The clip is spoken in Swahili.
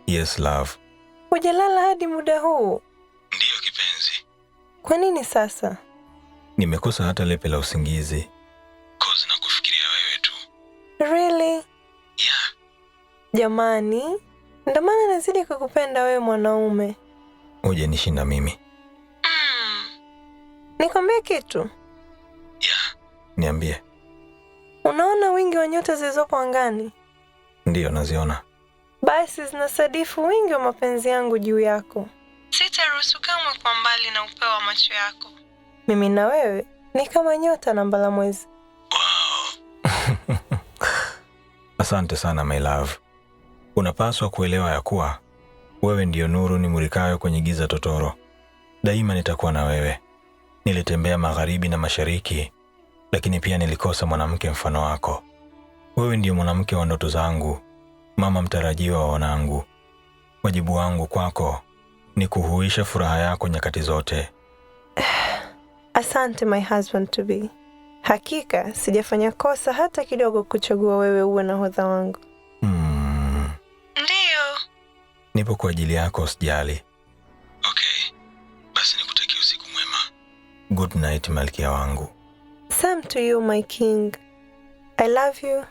Yes, love. Hujalala hadi muda huu? Ndiyo kipenzi. Kwa nini sasa? Nimekosa hata lepe la usingizi. Cause nakufikiria wewe tu. Really? Yeah. Jamani, ndio maana nazidi kukupenda wewe mwanaume. Hujanishinda mimi. Nikwambie kitu? Yeah. Niambie. Unaona wingi wa nyota zilizopo angani? Ndiyo naziona. Basi zinasadifu wingi wa mapenzi yangu juu yako. Sitaruhusu kamwe kwa mbali na upeo wa macho yako. Mimi na wewe ni kama nyota na mbala mwezi. Wow. Asante sana my love. Unapaswa kuelewa ya kuwa wewe ndiyo nuru nimulikayo kwenye giza totoro. Daima nitakuwa na wewe. Nilitembea magharibi na mashariki, lakini pia nilikosa mwanamke mfano wako. Wewe ndiyo mwanamke wa ndoto zangu, mama mtarajiwa wa wanangu. Wajibu wangu kwako ni kuhuisha furaha yako nyakati zote. Asante my husband to be. Hakika sijafanya kosa hata kidogo kuchagua wewe uwe nahodha wangu. Ndiyo. Nipo kwa ajili yako, usijali. Okay. Basi nikutakia usiku mwema. Good night malkia wangu. Same to you my king. I love you.